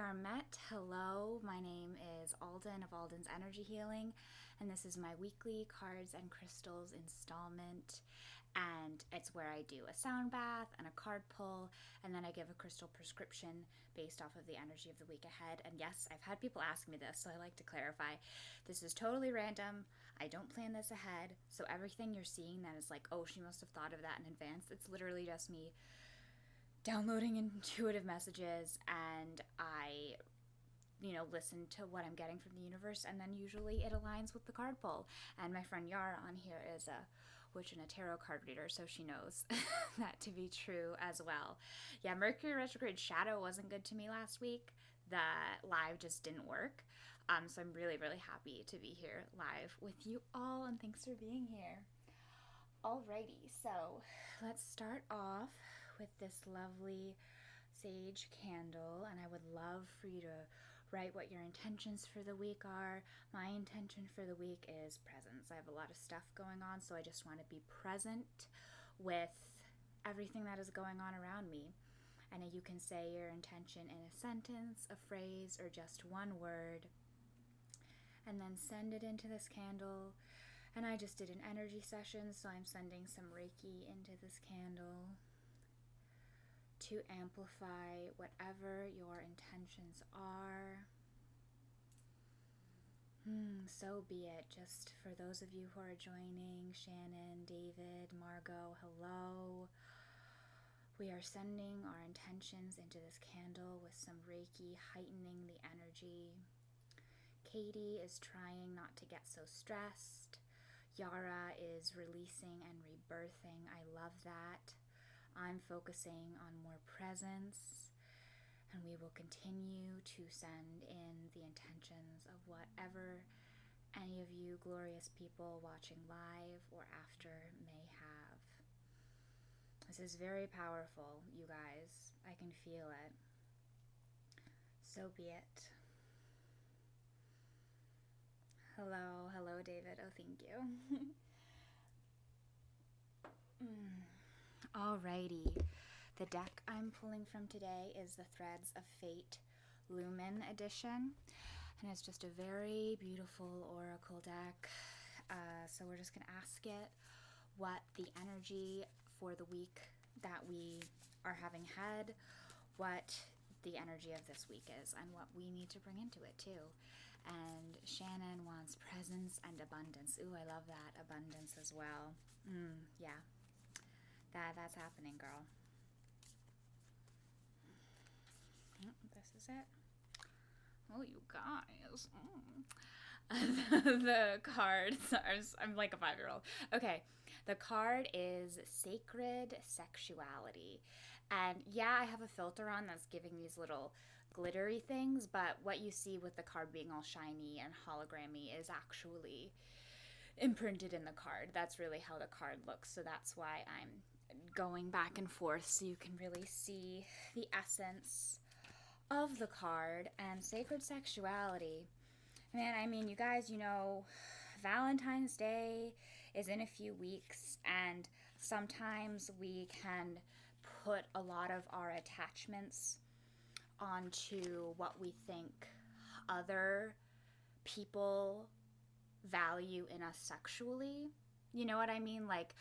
are met. Hello, my name is Alden of Alden's Energy Healing, and this is my weekly cards and crystals installment. And it's where I do a sound bath and a card pull, and then I give a crystal prescription based off of the energy of the week ahead. And yes, I've had people ask me this, so I like to clarify. This is totally random. I don't plan this ahead, so everything you're seeing that is like, oh, she must have thought of that in advance, it's literally just me downloading intuitive messages, and I listen to what I'm getting from the universe, and then usually it aligns with the card pull. And my friend Yara on here is a witch and a tarot card reader, so she knows that to be true as well. Yeah, Mercury retrograde shadow wasn't good to me last week. The live just didn't work. So I'm really, really happy to be here live with you all, and thanks for being here. Alrighty, so let's start off with this lovely sage candle, and I would love for you to write what your intentions for the week are. My intention for the week is presence. I have a lot of stuff going on, so I just want to be present with everything that is going on around me. And you can say your intention in a sentence, a phrase, or just one word, and then send it into this candle. And I just did an energy session, so I'm sending some Reiki into this candle to amplify whatever your intentions are. So be it. Just for those of you who are joining, Shannon, David, Margot, hello. We are sending our intentions into this candle with some Reiki, heightening the energy. Katie is trying not to get so stressed. Yara is releasing and rebirthing. I love that. I'm focusing on more presence, and we will continue to send in the intentions of whatever any of you glorious people watching live or after may have. This is very powerful, you guys. I can feel it. So be it. Hello, David. Oh, thank you. Alrighty. The deck I'm pulling from today is the Threads of Fate LUMEN edition, and it's just a very beautiful oracle deck. So we're just going to ask it what the energy for the week that we are having had, what the energy of this week is, and what we need to bring into it too. And Shannon wants presence and abundance. Ooh, I love that. Abundance as well. Yeah. That's happening, girl. This is it. Oh, you guys. The card, sorry, I'm like a 5-year-old. Okay, the card is Sacred Sexuality. And yeah, I have a filter on that's giving these little glittery things, but what you see with the card being all shiny and hologrammy is actually imprinted in the card. That's really how the card looks, so that's why I'm going back and forth so you can really see the essence of the card. And Sacred Sexuality, man, I mean, you guys, Valentine's Day is in a few weeks, and sometimes we can put a lot of our attachments onto what we think other people value in us sexually. You know what I mean? Like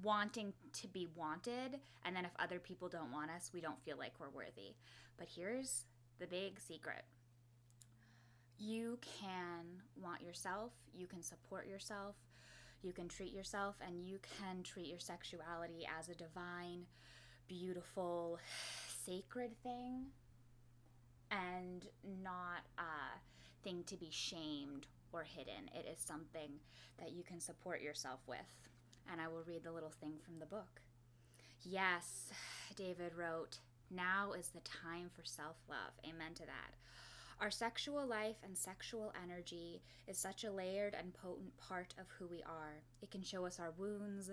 wanting to be wanted, and then if other people don't want us, we don't feel like we're worthy. But here's the big secret. You can want yourself, you can support yourself, you can treat yourself, and you can treat your sexuality as a divine, beautiful, sacred thing, and not a thing to be shamed or hidden. It is something that you can support yourself with. And I will read the little thing from the book. Yes, David wrote, now is the time for self-love. Amen to that. Our sexual life and sexual energy is such a layered and potent part of who we are. It can show us our wounds.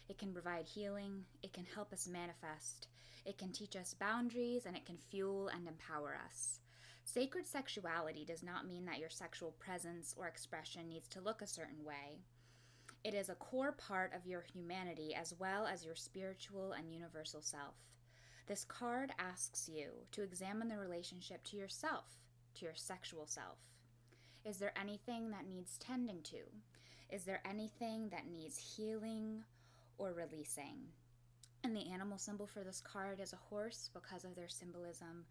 It can provide healing. It can help us manifest. It can teach us boundaries, and it can fuel and empower us. Sacred sexuality does not mean that your sexual presence or expression needs to look a certain way. It is a core part of your humanity as well as your spiritual and universal self. This card asks you to examine the relationship to yourself, to your sexual self. Is there anything that needs tending to? Is there anything that needs healing or releasing? And the animal symbol for this card is a horse because of their symbolism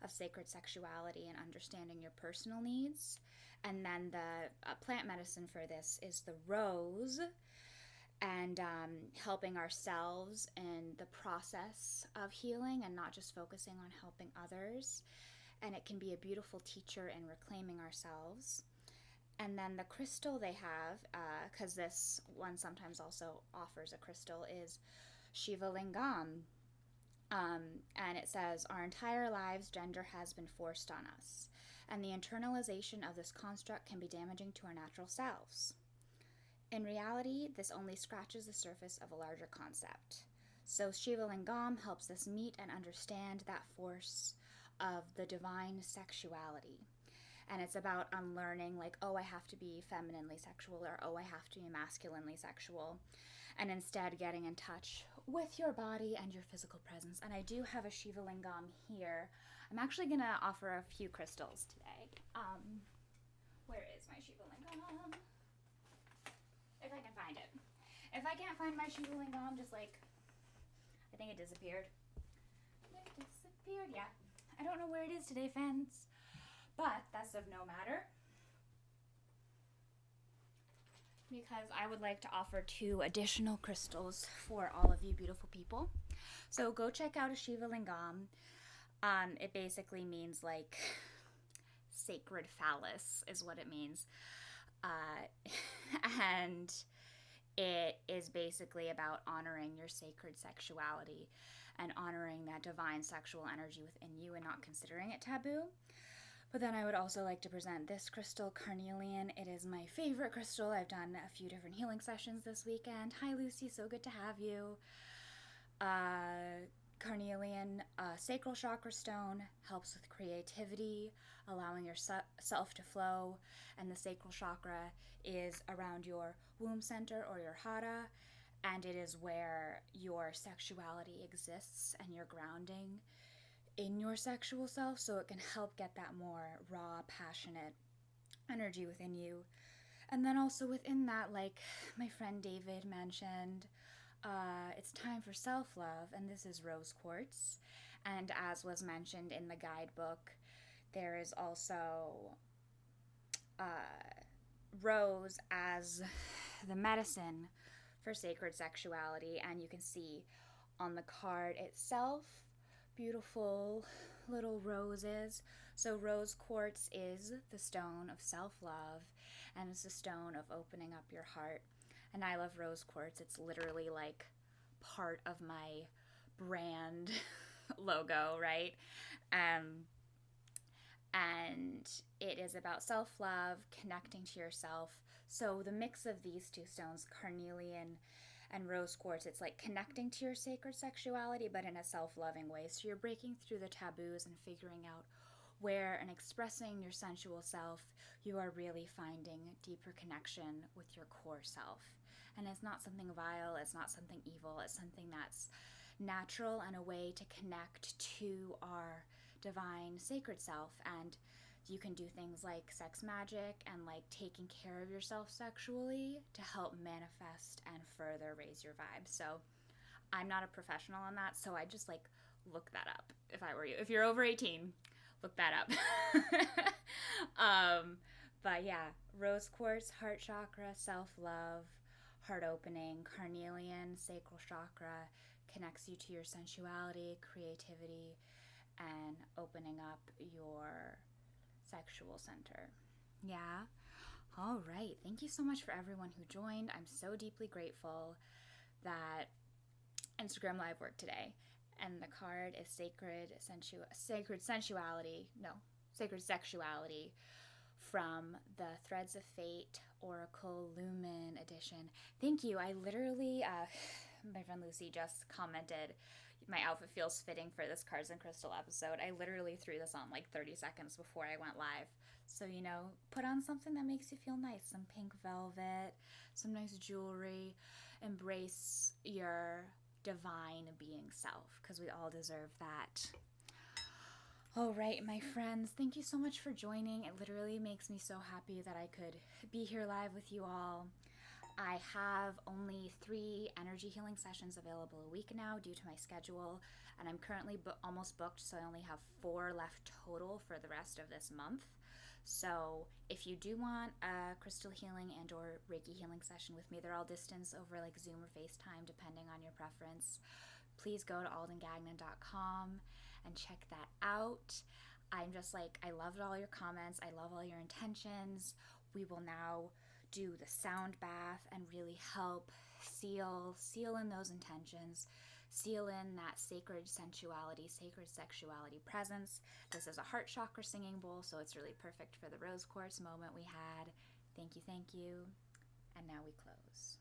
of sacred sexuality and understanding your personal needs. And then the plant medicine for this is the rose, and helping ourselves in the process of healing and not just focusing on helping others. And it can be a beautiful teacher in reclaiming ourselves. And then the crystal they have, because this one sometimes also offers a crystal, is Shiva Lingam. And it says, our entire lives, gender has been forced on us, and the internalization of this construct can be damaging to our natural selves. In reality, this only scratches the surface of a larger concept. So Shiva Lingam helps us meet and understand that force of the divine sexuality. And it's about unlearning, like, oh, I have to be femininely sexual, or oh, I have to be masculinely sexual, and instead getting in touch with your body and your physical presence. And I do have a Shiva Lingam here. I'm actually going to offer a few crystals today. Where is my Shiva Lingam? If I can find it. If I can't find my Shiva Lingam, just like, I think it disappeared. It disappeared, yeah. I don't know where it is today, fans. But that's of no matter, because I would like to offer 2 additional crystals for all of you beautiful people. So go check out a Shiva Lingam. It basically means like sacred phallus is what it means. And it is basically about honoring your sacred sexuality and honoring that divine sexual energy within you and not considering it taboo. But then I would also like to present this crystal, Carnelian. It is my favorite crystal. I've done a few different healing sessions this weekend. Hi, Lucy. So good to have you. Carnelian, sacral chakra stone, helps with creativity, allowing yourself to flow. And the sacral chakra is around your womb center or your hara. And it is where your sexuality exists and your grounding in your sexual self, so it can help get that more raw, passionate energy within you. And then also within that, like my friend David mentioned, it's time for self-love, and this is rose quartz. And as was mentioned in the guidebook, there is also rose as the medicine for sacred sexuality, and you can see on the card itself beautiful little roses. So rose quartz is the stone of self-love, and it's the stone of opening up your heart. And I love rose quartz. It's literally like part of my brand logo, right? And it is about self-love, connecting to yourself. So the mix of these 2 stones, carnelian and rose quartz, it's like connecting to your sacred sexuality, but in a self-loving way. So you're breaking through the taboos and figuring out where, and expressing your sensual self, you are really finding deeper connection with your core self. And it's not something vile, it's not something evil, it's something that's natural and a way to connect to our divine sacred self. And you can do things like sex magic and like taking care of yourself sexually to help manifest and further raise your vibe. So I'm not a professional on that, so I just like look that up if I were you. If you're over 18, look that up. But yeah, rose quartz, heart chakra, self-love, heart opening. Carnelian, sacral chakra, connects you to your sensuality, creativity, and opening up your sexual center. Yeah. All right. Thank you so much for everyone who joined. I'm so deeply grateful that Instagram Live worked today. And the card is sacred sexuality from the Threads of Fate Oracle LUMEN edition. Thank you. I literally, my friend Lucy just commented, my outfit feels fitting for this Cards and Crystal episode. I literally threw this on like 30 seconds before I went live. So, you know, put on something that makes you feel nice. Some pink velvet, some nice jewelry. Embrace your divine being self, because we all deserve that. All right, my friends, thank you so much for joining. It literally makes me so happy that I could be here live with you all. I have only 3 energy healing sessions available a week now due to my schedule, and I'm currently almost booked, so I only have 4 left total for the rest of this month. So if you do want a crystal healing and or Reiki healing session with me, they're all distance over like Zoom or FaceTime depending on your preference. Please go to aldengagnon.com and check that out. I'm just like, I loved all your comments. I love all your intentions. We will now do the sound bath and really help seal in those intentions, seal in that sacred sensuality, sacred sexuality presence. This is a heart chakra singing bowl, so it's really perfect for the rose quartz moment we had. Thank you. And now we close.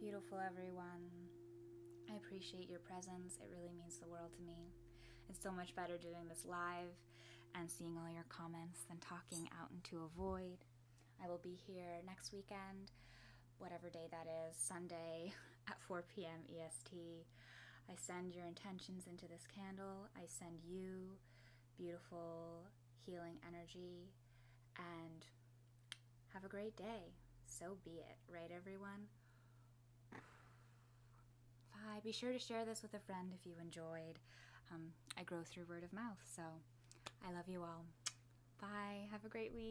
Beautiful, everyone. I appreciate your presence. It really means the world to me. It's so much better doing this live and seeing all your comments than talking out into a void. I will be here next weekend, whatever day that is, Sunday at 4 p.m. EST. I send your intentions into this candle. I send you beautiful healing energy, and have a great day. So be it, right, everyone? Bye. Be sure to share this with a friend if you enjoyed. I grow through word of mouth, so I love you all. Bye. Have a great week.